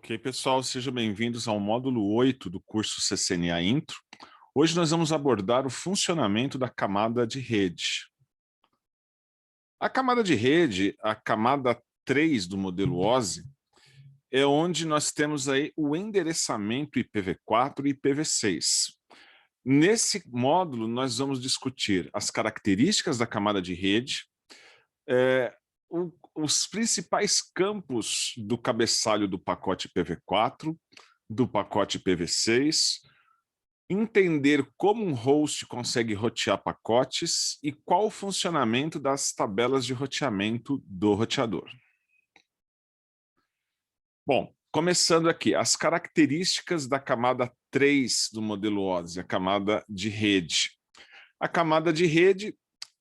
Ok, pessoal, sejam bem-vindos ao módulo 8 do curso CCNA Intro. Hoje nós vamos abordar o funcionamento da camada de rede. A camada de rede, a camada 3 do modelo OSI, é onde nós temos aí o endereçamento IPv4 e IPv6. Nesse módulo, nós vamos discutir as características da camada de rede, os principais campos do cabeçalho do pacote IPv4, do pacote IPv6, entender como um host consegue rotear pacotes e qual o funcionamento das tabelas de roteamento do roteador. Bom, começando aqui, as características da camada 3 do modelo OSI, a camada de rede. A camada de rede,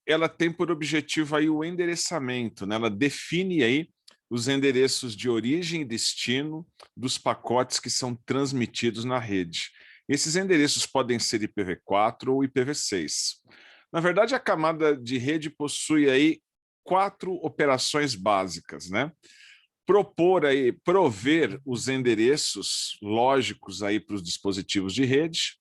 ela tem por objetivo aí o endereçamento, né? Ela define aí os endereços de origem e destino dos pacotes que são transmitidos na rede. Esses endereços podem ser IPv4 ou IPv6. Na verdade, a camada de rede possui aí 4 operações básicas, né? Prover os endereços lógicos aí para os dispositivos de rede,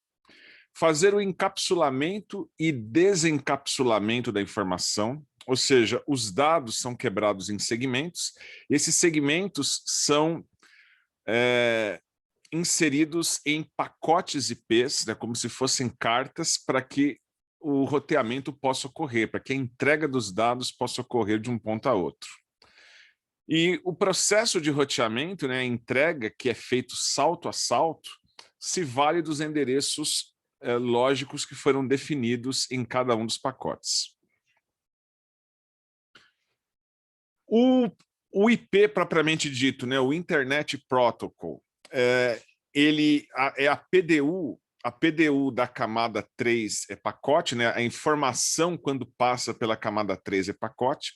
fazer o encapsulamento e desencapsulamento da informação, ou seja, os dados são quebrados em segmentos, esses segmentos são inseridos em pacotes IPs, né, como se fossem cartas, para que o roteamento possa ocorrer, para que a entrega dos dados possa ocorrer de um ponto a outro. E o processo de roteamento, né, a entrega, que é feito salto a salto, se vale dos endereços lógicos que foram definidos em cada um dos pacotes. O IP propriamente dito, né, o Internet Protocol, ele é a PDU da camada 3 é pacote, né, a informação quando passa pela camada 3 é pacote.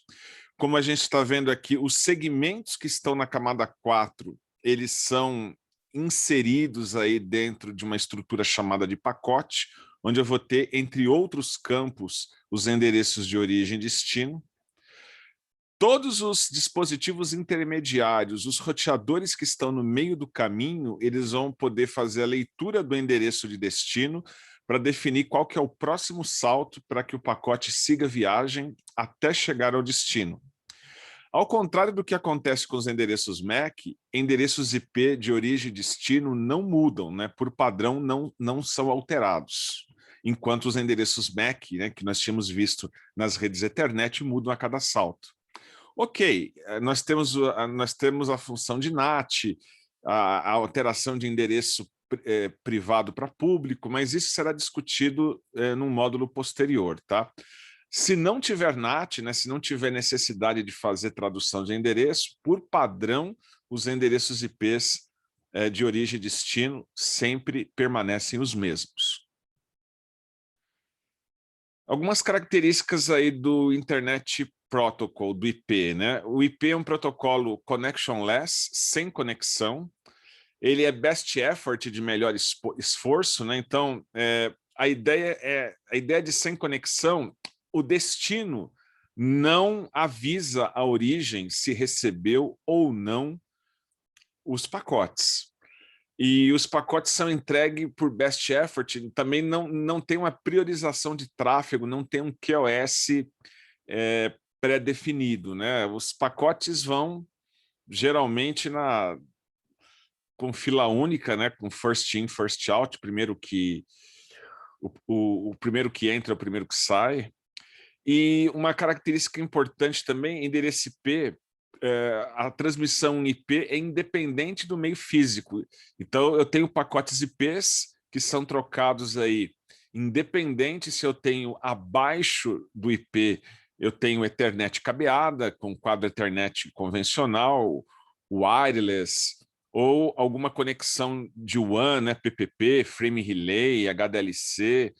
Como a gente está vendo aqui, os segmentos que estão na camada 4, eles são inseridos aí dentro de uma estrutura chamada de pacote, onde eu vou ter, entre outros campos, os endereços de origem e destino. Todos os dispositivos intermediários, os roteadores que estão no meio do caminho, eles vão poder fazer a leitura do endereço de destino para definir qual que é o próximo salto para que o pacote siga a viagem até chegar ao destino. Ao contrário do que acontece com os endereços MAC, endereços IP de origem e destino não mudam, né? Por padrão não são alterados, enquanto os endereços MAC, né, que nós tínhamos visto nas redes Ethernet, mudam a cada salto. Ok, nós temos a função de NAT, a alteração de endereço privado para público, mas isso será discutido num módulo posterior, tá? Se não tiver NAT, né, se não tiver necessidade de fazer tradução de endereço, por padrão, os endereços IPs de origem e destino sempre permanecem os mesmos. Algumas características aí do Internet Protocol, do IP, né? O IP é um protocolo connectionless, sem conexão. Ele é best effort, de melhor esforço, né? Então, a ideia de sem conexão, o destino não avisa a origem se recebeu ou não os pacotes. E os pacotes são entregues por best effort, também não tem uma priorização de tráfego, não tem um QoS pré-definido, né? Os pacotes vão geralmente com fila única, né? Com first in, first out, primeiro que o primeiro que entra é o primeiro que sai. E uma característica importante também, endereço IP, a transmissão IP é independente do meio físico. Então, eu tenho pacotes IPs que são trocados aí, independente se eu tenho abaixo do IP, eu tenho Ethernet cabeada, com quadro Ethernet convencional, wireless, ou alguma conexão de WAN, né, PPP, Frame Relay, HDLC,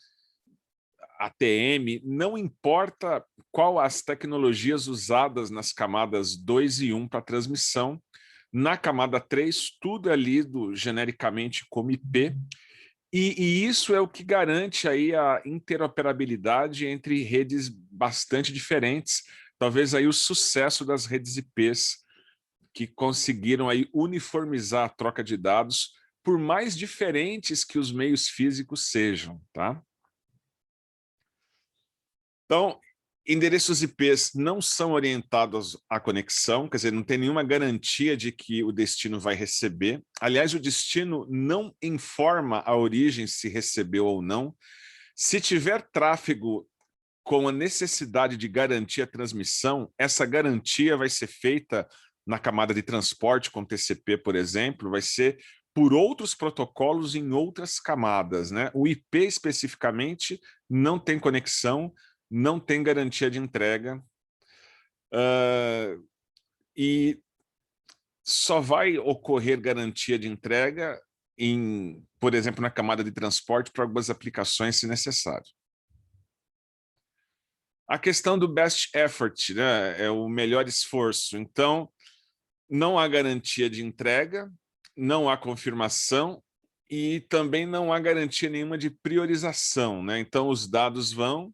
ATM, não importa qual as tecnologias usadas nas camadas 2 e 1 para transmissão, na camada 3, tudo é lido genericamente como IP, e isso é o que garante aí a interoperabilidade entre redes bastante diferentes, talvez aí o sucesso das redes IPs que conseguiram aí uniformizar a troca de dados, por mais diferentes que os meios físicos sejam, tá? Então, endereços IPs não são orientados à conexão, quer dizer, não tem nenhuma garantia de que o destino vai receber. Aliás, o destino não informa a origem se recebeu ou não. Se tiver tráfego com a necessidade de garantir a transmissão, essa garantia vai ser feita na camada de transporte com TCP, por exemplo, vai ser por outros protocolos em outras camadas, né? O IP especificamente não tem conexão, não tem garantia de entrega, e só vai ocorrer garantia de entrega por exemplo, na camada de transporte para algumas aplicações, se necessário. A questão do best effort, né, é o melhor esforço. Então, não há garantia de entrega, não há confirmação e também não há garantia nenhuma de priorização, né? Então, os dados vão...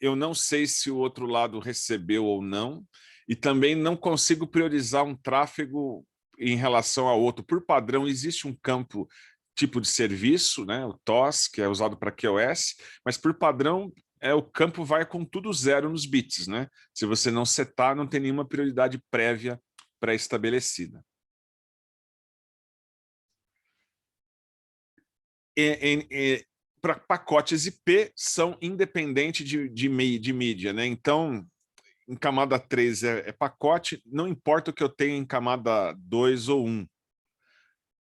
eu não sei se o outro lado recebeu ou não, e também não consigo priorizar um tráfego em relação ao outro. Por padrão, existe um campo tipo de serviço, né, o TOS, que é usado para QoS, mas por padrão o campo vai com tudo zero nos bits, né? Se você não setar, não tem nenhuma prioridade prévia pré-estabelecida. Para pacotes IP, são independentes de mídia, né? Então, em camada 3 é pacote, não importa o que eu tenha em camada 2 ou 1.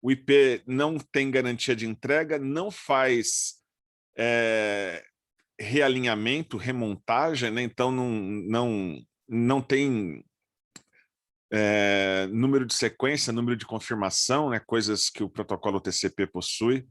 O IP não tem garantia de entrega, não faz realinhamento, remontagem, né? Então não tem número de sequência, número de confirmação, né? Coisas que o protocolo TCP possui.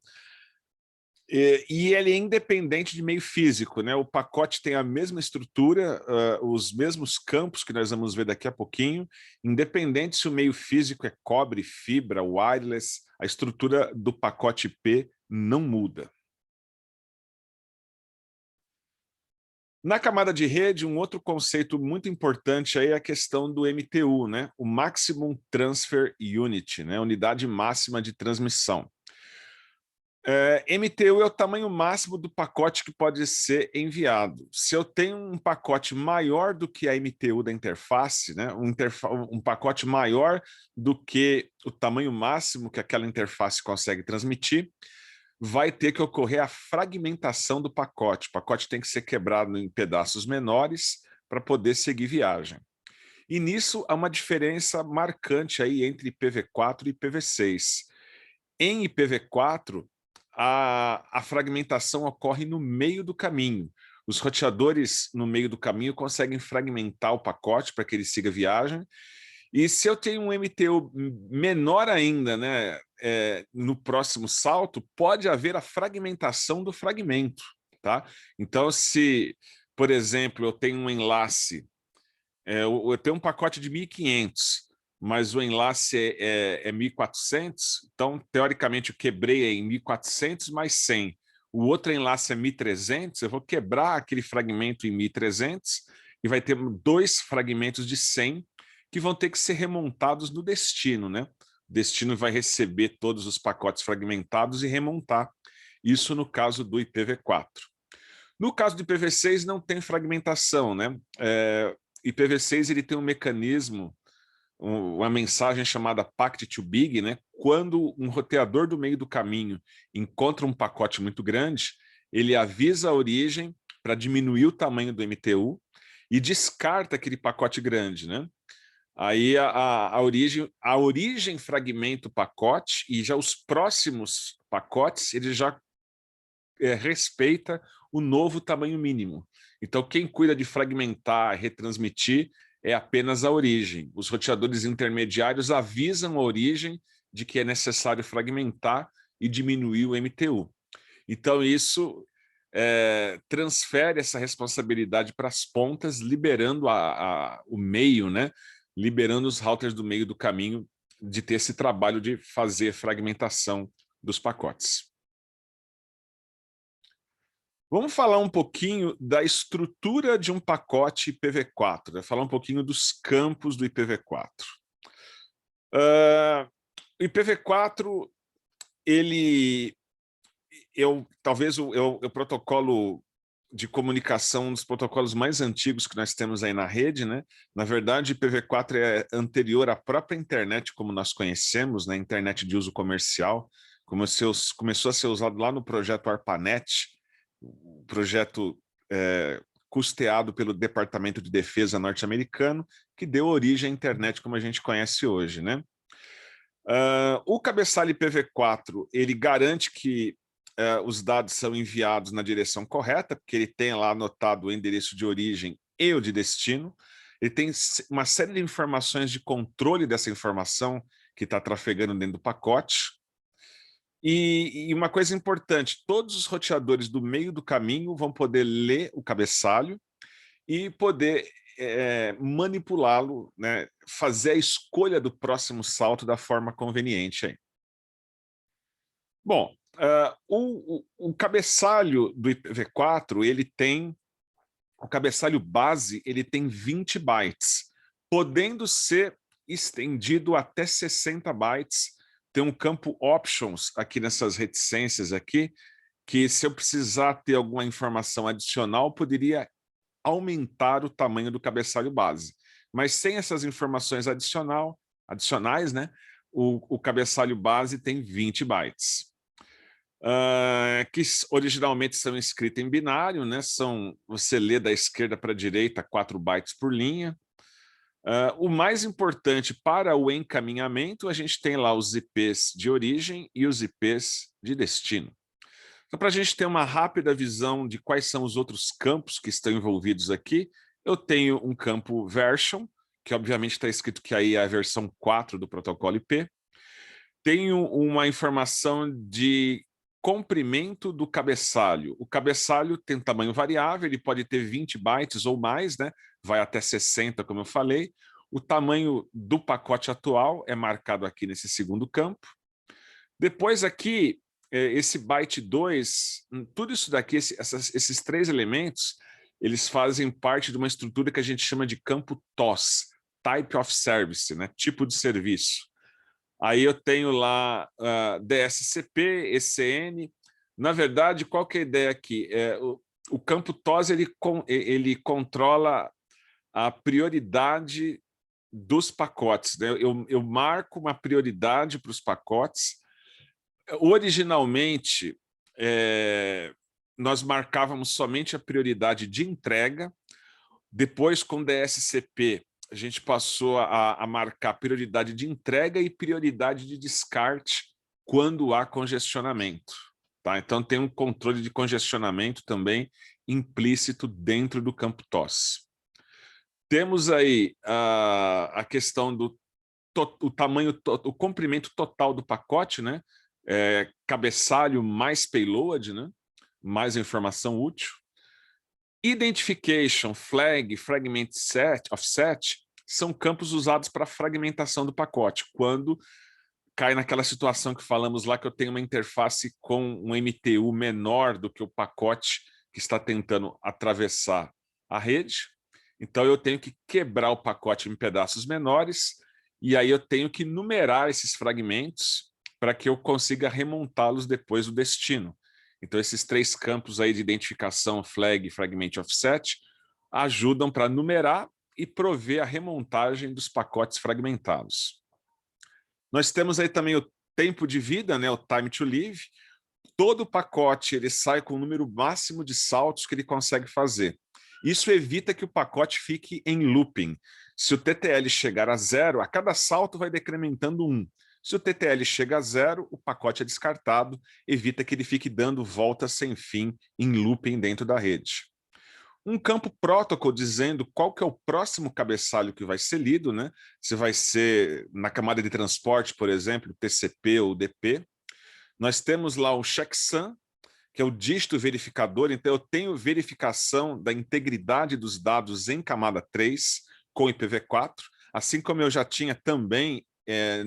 E ele é independente de meio físico, né? O pacote tem a mesma estrutura, os mesmos campos que nós vamos ver daqui a pouquinho, independente se o meio físico é cobre, fibra, wireless, a estrutura do pacote IP não muda. Na camada de rede, um outro conceito muito importante aí é a questão do MTU, né? O Maximum Transfer Unit, né? Unidade máxima de transmissão. MTU é o tamanho máximo do pacote que pode ser enviado. Se eu tenho um pacote maior do que a MTU da interface, né, um pacote maior do que o tamanho máximo que aquela interface consegue transmitir, vai ter que ocorrer a fragmentação do pacote. O pacote tem que ser quebrado em pedaços menores para poder seguir viagem. E nisso há uma diferença marcante aí entre IPv4 e IPv6. Em IPv4, a fragmentação ocorre no meio do caminho. Os roteadores no meio do caminho conseguem fragmentar o pacote para que ele siga viagem. E se eu tenho um MTU menor ainda, né, no próximo salto, pode haver a fragmentação do fragmento. Tá? Então, se, por exemplo, eu tenho um enlace, eu tenho um pacote de 1.500, mas o enlace é 1.400, então, teoricamente, eu quebrei em 1.400 mais 100. O outro enlace é 1.300, eu vou quebrar aquele fragmento em 1.300 e vai ter 2 fragmentos de 100 que vão ter que ser remontados no destino, né? O destino vai receber todos os pacotes fragmentados e remontar. Isso no caso do IPv4. No caso do IPv6 não tem fragmentação, né? IPv6 ele tem um mecanismo, uma mensagem chamada Packet to Big, né? Quando um roteador do meio do caminho encontra um pacote muito grande, ele avisa a origem para diminuir o tamanho do MTU e descarta aquele pacote grande, né? Aí a origem fragmenta o pacote e já os próximos pacotes ele já respeita o novo tamanho mínimo. Então, quem cuida de fragmentar, retransmitir, é apenas a origem. Os roteadores intermediários avisam a origem de que é necessário fragmentar e diminuir o MTU. Então, isso transfere essa responsabilidade para as pontas, liberando o meio, né? Liberando os routers do meio do caminho de ter esse trabalho de fazer fragmentação dos pacotes. Vamos falar um pouquinho da estrutura de um pacote IPv4, né? Falar um pouquinho dos campos do IPv4. O IPv4, ele, talvez o protocolo de comunicação, um dos protocolos mais antigos que nós temos aí na rede, né? Na verdade, o IPv4 é anterior à própria internet, como nós conhecemos, né? Internet de uso comercial, começou a ser usado lá no projeto ARPANET, um projeto custeado pelo Departamento de Defesa norte-americano, que deu origem à internet como a gente conhece hoje, né? O cabeçalho IPv4, ele garante que os dados são enviados na direção correta, porque ele tem lá anotado o endereço de origem e o de destino. Ele tem uma série de informações de controle dessa informação que está trafegando dentro do pacote. E uma coisa importante, todos os roteadores do meio do caminho vão poder ler o cabeçalho e poder manipulá-lo, né, fazer a escolha do próximo salto da forma conveniente. Aí. Bom, o cabeçalho do IPv4, ele tem, o cabeçalho base, ele tem 20 bytes, podendo ser estendido até 60 bytes. Tem um campo options aqui nessas reticências aqui, que se eu precisar ter alguma informação adicional, poderia aumentar o tamanho do cabeçalho base. Mas sem essas informações adicionais, né, o cabeçalho base tem 20 bytes. Que originalmente são escritos em binário, né, você lê da esquerda para a direita 4 bytes por linha. O mais importante para o encaminhamento, a gente tem lá os IPs de origem e os IPs de destino. Então, para a gente ter uma rápida visão de quais são os outros campos que estão envolvidos aqui, eu tenho um campo version, que obviamente está escrito que aí é a versão 4 do protocolo IP. Tenho uma informação de comprimento do cabeçalho. O cabeçalho tem tamanho variável, ele pode ter 20 bytes ou mais, né? Vai até 60, como eu falei. O tamanho do pacote atual é marcado aqui nesse segundo campo. Depois aqui, esse byte 2, tudo isso daqui, esses 3 elementos, eles fazem parte de uma estrutura que a gente chama de campo TOS, Type of Service, né? Tipo de serviço. Aí eu tenho lá DSCP, ECN. Na verdade, qual que é a ideia aqui? O campo TOS ele controla a prioridade dos pacotes, né? Eu marco uma prioridade para os pacotes. Originalmente, nós marcávamos somente a prioridade de entrega. Depois, com DSCP, a gente passou a marcar prioridade de entrega e prioridade de descarte quando há congestionamento. Tá? Então, tem um controle de congestionamento também implícito dentro do campo TOS. Temos aí a questão do o tamanho, o comprimento total do pacote, né? Cabeçalho mais payload, né? Mais informação útil. Identification, flag, fragment set, offset, são campos usados para fragmentação do pacote, quando cai naquela situação que falamos lá, que eu tenho uma interface com um MTU menor do que o pacote que está tentando atravessar a rede. Então eu tenho que quebrar o pacote em pedaços menores, e aí eu tenho que numerar esses fragmentos para que eu consiga remontá-los depois do destino. Então esses 3 campos aí de identificação, flag, fragment e offset, ajudam para numerar e prover a remontagem dos pacotes fragmentados. Nós temos aí também o tempo de vida, né, o time to live. Todo pacote ele sai com o número máximo de saltos que ele consegue fazer. Isso evita que o pacote fique em looping. Se o TTL chegar a 0, a cada salto vai decrementando 1. Se o TTL chega a 0, o pacote é descartado, evita que ele fique dando voltas sem fim em looping dentro da rede. Um campo protocol dizendo qual que é o próximo cabeçalho que vai ser lido, né? Se vai ser na camada de transporte, por exemplo, TCP ou DP. Nós temos lá o checksum, que é o dígito verificador, então eu tenho verificação da integridade dos dados em camada 3 com IPv4, assim como eu já tinha também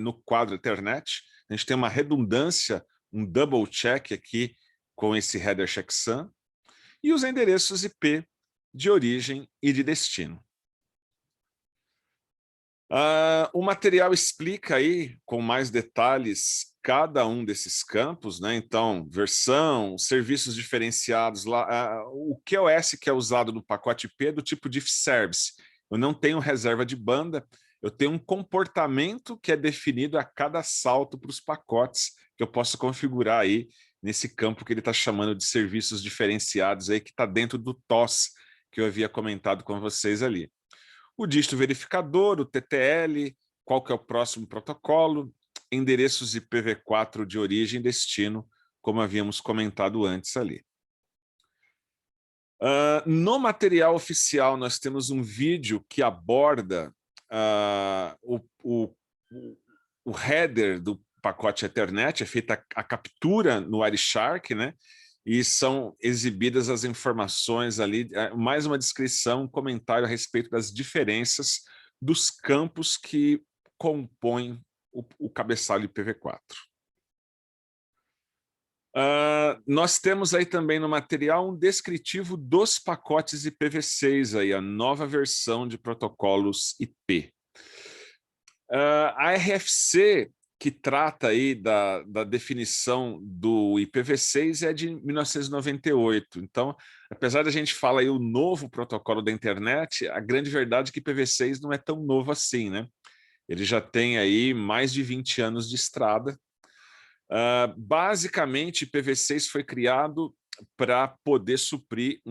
no quadro Ethernet. A gente tem uma redundância, um double check aqui com esse header checksum. e os endereços IP de origem e de destino. O material explica aí com mais detalhes cada um desses campos, né? Então, versão, serviços diferenciados, lá, o QoS que é usado no pacote IP é do tipo diff service. Eu não tenho reserva de banda, eu tenho um comportamento que é definido a cada salto para os pacotes que eu posso configurar aí nesse campo que ele está chamando de serviços diferenciados aí, que está dentro do TOS que eu havia comentado com vocês ali. O dígito verificador, o TTL, qual que é o próximo protocolo, endereços IPv4 de origem e destino, como havíamos comentado antes ali. No material oficial, nós temos um vídeo que aborda o header do pacote Ethernet, é feita a captura no Wireshark, né? E são exibidas as informações ali, mais uma descrição, um comentário a respeito das diferenças dos campos que compõem o cabeçalho IPv4. Nós temos aí também no material um descritivo dos pacotes IPv6, aí, a nova versão de protocolos IP. A RFC, que trata aí da definição do IPv6, é de 1998. Então, apesar da gente falar aí o novo protocolo da internet, a grande verdade é que IPv6 não é tão novo assim, né? Ele já tem aí mais de 20 anos de estrada. Basicamente, IPv6 foi criado para poder suprir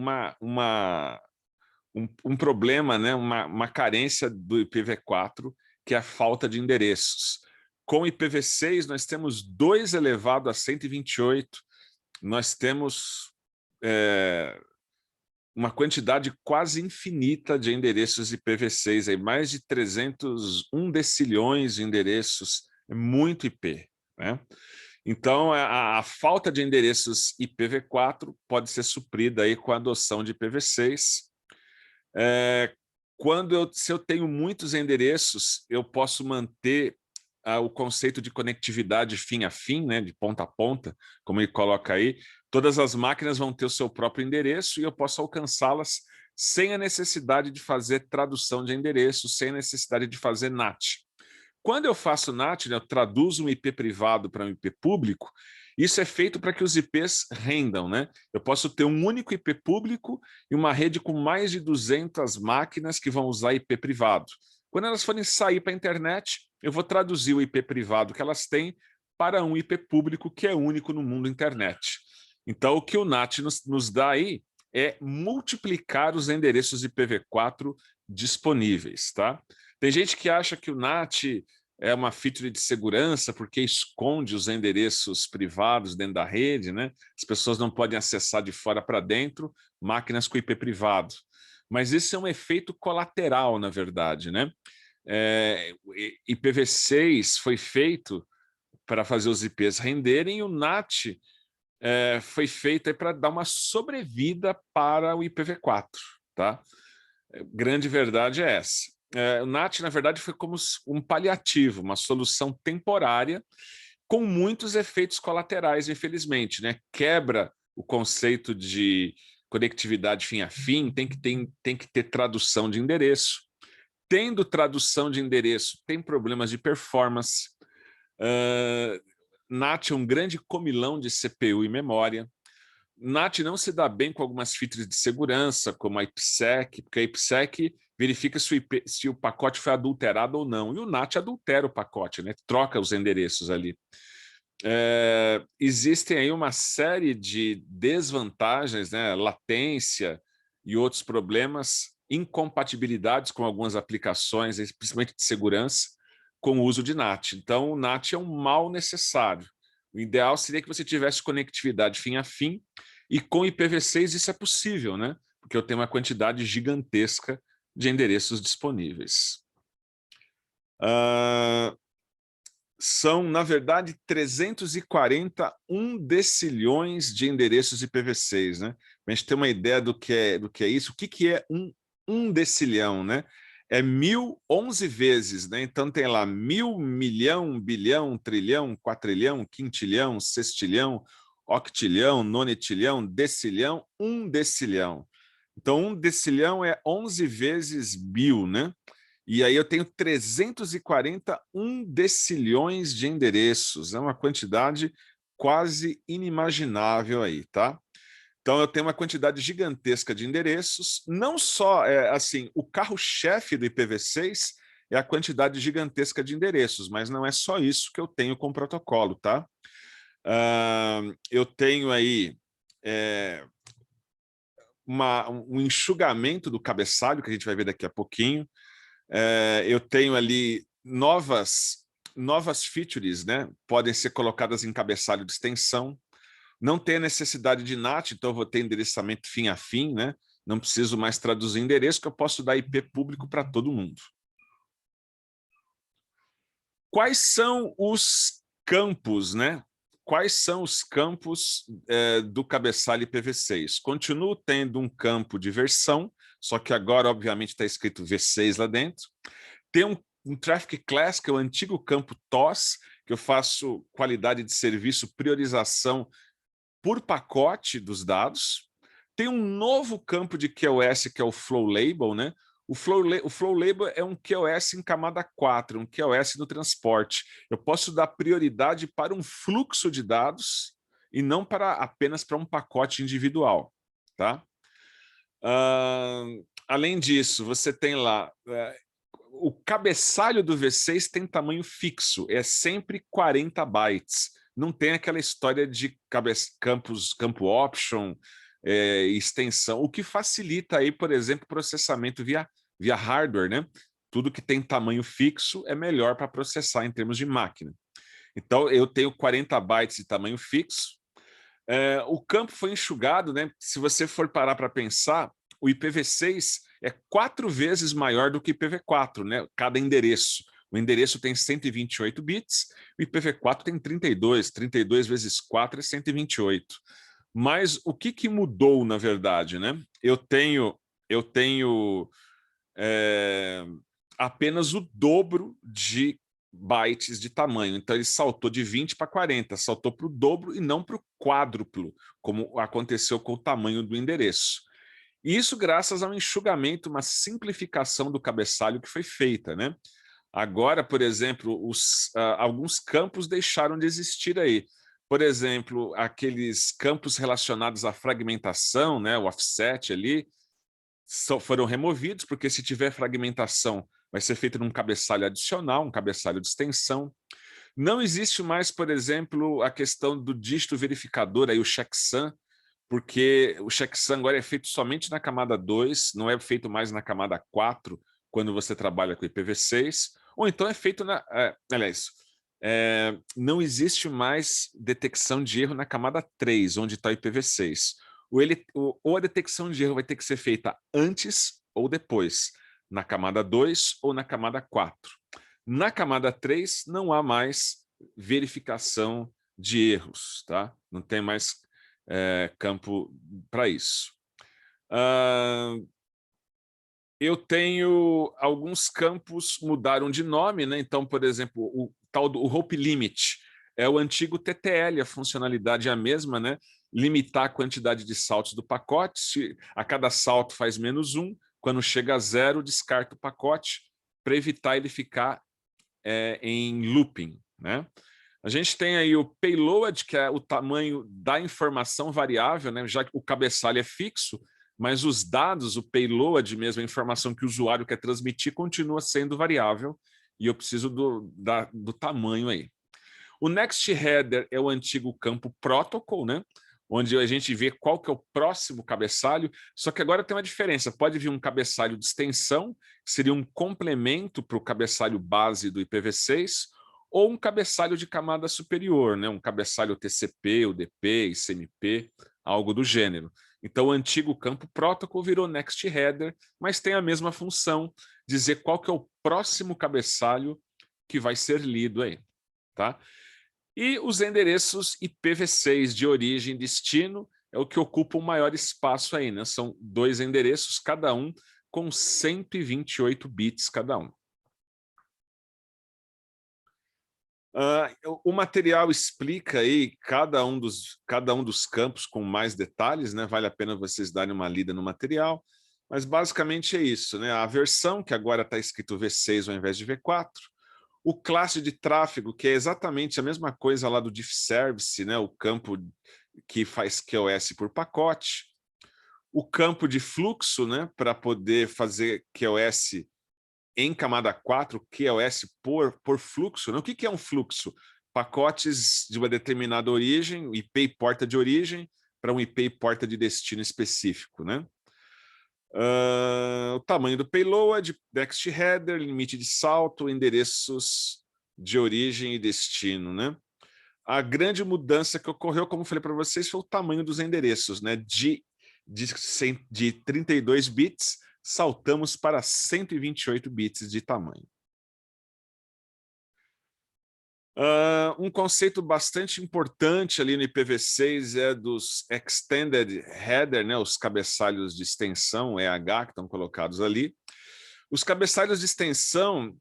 um problema, né? uma carência do IPv4, que é a falta de endereços. Com IPv6, nós temos 2 elevado a 128, nós temos uma quantidade quase infinita de endereços IPv6, aí, mais de 301 decilhões de endereços, é muito IP, né? Então, a falta de endereços IPv4 pode ser suprida aí com a adoção de IPv6. Se eu tenho muitos endereços, eu posso manter o conceito de conectividade fim a fim, né, de ponta a ponta, como ele coloca aí. Todas as máquinas vão ter o seu próprio endereço e eu posso alcançá-las sem a necessidade de fazer tradução de endereço, sem a necessidade de fazer NAT. Quando eu faço NAT, né, eu traduzo um IP privado para um IP público, isso é feito para que os IPs rendam, né? Eu posso ter um único IP público e uma rede com mais de 200 máquinas que vão usar IP privado. Quando elas forem sair para a internet, eu vou traduzir o IP privado que elas têm para um IP público que é único no mundo internet. Então, o que o NAT nos dá aí é multiplicar os endereços IPv4 disponíveis, tá? Tem gente que acha que o NAT é uma feature de segurança porque esconde os endereços privados dentro da rede, né? As pessoas não podem acessar de fora para dentro máquinas com IP privado. Mas isso é um efeito colateral, na verdade, né? IPv6 foi feito para fazer os IPs renderem e o NAT foi feito para dar uma sobrevida para o IPv4, tá? Grande verdade é essa. O NAT, na verdade, foi como um paliativo, uma solução temporária, com muitos efeitos colaterais, infelizmente, né? Quebra o conceito de conectividade fim a fim, tem que ter tradução de endereço. Tendo tradução de endereço, tem problemas de performance. NAT é um grande comilão de CPU e memória. NAT não se dá bem com algumas features de segurança, como a IPsec, porque a IPsec verifica se o pacote foi adulterado ou não, e o NAT adultera o pacote, né? Troca os endereços ali. Existem aí uma série de desvantagens, né? Latência e outros problemas, incompatibilidades com algumas aplicações, principalmente de segurança, com o uso de NAT. Então, o NAT é um mal necessário. O ideal seria que você tivesse conectividade fim a fim, e com IPv6 isso é possível, né? Porque eu tenho uma quantidade gigantesca de endereços disponíveis. São, na verdade, 341 decilhões de endereços IPv6, né? Para a gente ter uma ideia do que é isso, o que é um decilhão, né? É 1011 vezes, né? Então tem lá 1000, milhão, bilhão, trilhão, quatrilhão, quintilhão, sextilhão, octilhão, nonetilhão, decilhão, 1 decilhão. Então, 1 decilhão é 11 vezes 1000, né? E aí eu tenho 341 decilhões de endereços. É uma quantidade quase inimaginável aí, tá? Então eu tenho uma quantidade gigantesca de endereços. Não só, assim, o carro-chefe do IPv6 é a quantidade gigantesca de endereços, mas não é só isso que eu tenho com o protocolo, tá? Eu tenho aí um enxugamento do cabeçalho, que a gente vai ver daqui a pouquinho. Eu tenho ali novas features, né? Podem ser colocadas em cabeçalho de extensão. Não tem a necessidade de NAT, então eu vou ter endereçamento fim a fim, né? Não preciso mais traduzir endereço, que eu posso dar IP público para todo mundo. Quais são os campos, né? Quais são os campos do cabeçalho IPv6? Continuo tendo um campo de versão, só que agora, obviamente, está escrito V6 lá dentro. Tem um Traffic Class, que é o antigo campo TOS, que eu faço qualidade de serviço, priorização por pacote dos dados. Tem um novo campo de QoS, que é o Flow Label, né? O Flow Label é um QoS em camada 4, um QoS no transporte. Eu posso dar prioridade para um fluxo de dados e não apenas para um pacote individual, tá? Além disso, você tem lá... o cabeçalho do V6 tem tamanho fixo, é sempre 40 bytes. Não tem aquela história de campo option, extensão, o que facilita aí, por exemplo, processamento via hardware, né? Tudo que tem tamanho fixo é melhor para processar em termos de máquina. Então, eu tenho 40 bytes de tamanho fixo. O campo foi enxugado, né? Se você for parar para pensar, o IPv6 é 4 vezes maior do que o IPv4, né? Cada endereço. O endereço tem 128 bits, o IPv4 tem 32. 32 vezes 4 é 128. Mas o que mudou, na verdade, né? Eu tenho apenas o dobro de bytes de tamanho. Então, ele saltou de 20 para 40, saltou para o dobro e não para o quádruplo, como aconteceu com o tamanho do endereço. E isso graças a um enxugamento, uma simplificação do cabeçalho que foi feita, né? Agora, por exemplo, alguns campos deixaram de existir aí. Por exemplo, aqueles campos relacionados à fragmentação, né, o offset ali, foram removidos, porque se tiver fragmentação, vai ser feito num cabeçalho adicional, um cabeçalho de extensão. Não existe mais, por exemplo, a questão do dígito verificador, aí o checksum, porque o checksum agora é feito somente na camada 2, não é feito mais na camada 4, quando você trabalha com IPv6, ou então é feito aliás, não existe mais detecção de erro na camada 3, onde está o IPv6. Ou a detecção de erro vai ter que ser feita antes ou depois, na camada 2 ou na camada 4. Na camada 3, não há mais verificação de erros, tá? Não tem mais campo para isso. Eu tenho alguns campos mudaram de nome, né? Então, por exemplo, o tal do Hope Limit é o antigo TTL, a funcionalidade é a mesma, né? Limitar a quantidade de saltos do pacote, se a cada salto faz -1, quando chega a 0, descarta o pacote para evitar ele ficar em looping, né? A gente tem aí o payload, que é o tamanho da informação variável, né? Já que o cabeçalho é fixo, mas os dados, o payload mesmo, a informação que o usuário quer transmitir, continua sendo variável, e eu preciso do tamanho aí. O next header é o antigo campo protocol, né? Onde a gente vê qual que é o próximo cabeçalho, só que agora tem uma diferença, pode vir um cabeçalho de extensão, que seria um complemento para o cabeçalho base do IPv6, ou um cabeçalho de camada superior, né? Um cabeçalho TCP, UDP, ICMP, algo do gênero. Então, o antigo campo protocol virou next header, mas tem a mesma função, dizer qual que é o próximo cabeçalho que vai ser lido aí, tá? E os endereços IPv6 de origem e destino é o que ocupa o maior espaço aí, né? São 2 endereços, cada um com 128 bits cada um. O material explica aí cada um dos campos com mais detalhes, né? Vale a pena vocês darem uma lida no material, mas basicamente é isso, né? A versão que agora está escrito V6 ao invés de V4, o classe de tráfego, que é exatamente a mesma coisa lá do diff service, né? O campo que faz QoS por pacote, o campo de fluxo, né? Para poder fazer QoS em camada 4, QoS por fluxo. Né? O que é um fluxo? Pacotes de uma determinada origem, IP e porta de origem, para um IP e porta de destino específico. Né? O tamanho do payload, next header, limite de salto, endereços de origem e destino. Né? A grande mudança que ocorreu, como eu falei para vocês, foi o tamanho dos endereços. Né? De 32 bits, saltamos para 128 bits de tamanho. Um conceito bastante importante ali no IPv6 é dos Extended Header, né, os cabeçalhos de extensão, EH, que estão colocados ali. Os cabeçalhos de extensão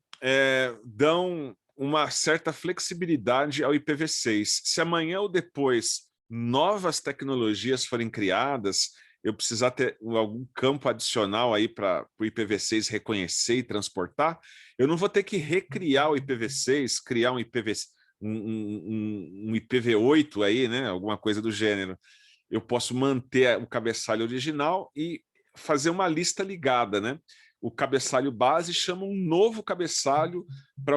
dão uma certa flexibilidade ao IPv6. Se amanhã ou depois novas tecnologias forem criadas, eu precisar ter algum campo adicional aí para o IPv6 reconhecer e transportar, eu não vou ter que recriar o IPv6, criar um IPv8 aí, né? Alguma coisa do gênero. Eu posso manter o cabeçalho original e fazer uma lista ligada, né? O cabeçalho base chama um novo cabeçalho para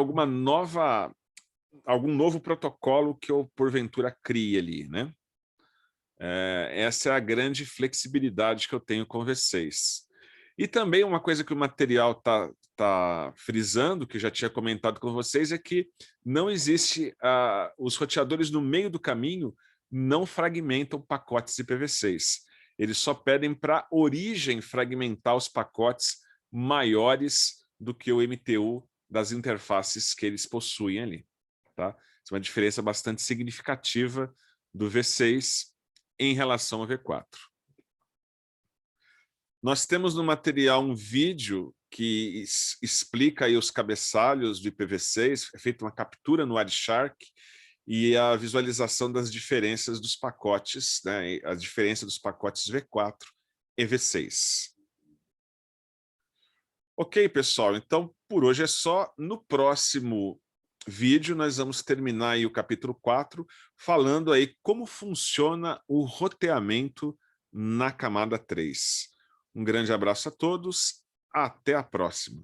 algum novo protocolo que eu, porventura, crie ali, né? Essa é a grande flexibilidade que eu tenho com V6. E também uma coisa que o material está frisando, que eu já tinha comentado com vocês, é que não existe, os roteadores no meio do caminho não fragmentam pacotes IPv6. Eles só pedem para a origem fragmentar os pacotes maiores do que o MTU das interfaces que eles possuem ali. Tá? Isso é uma diferença bastante significativa do V6 em relação ao V4. Nós temos no material um vídeo que explica aí os cabeçalhos do IPv6, é feita uma captura no Wireshark e a visualização das diferenças dos pacotes, né, a diferença dos pacotes V4 e V6. Ok, pessoal, então por hoje é só. No próximo vídeo nós vamos terminar aí o capítulo 4, falando aí como funciona o roteamento na camada 3. Um grande abraço a todos, até a próxima.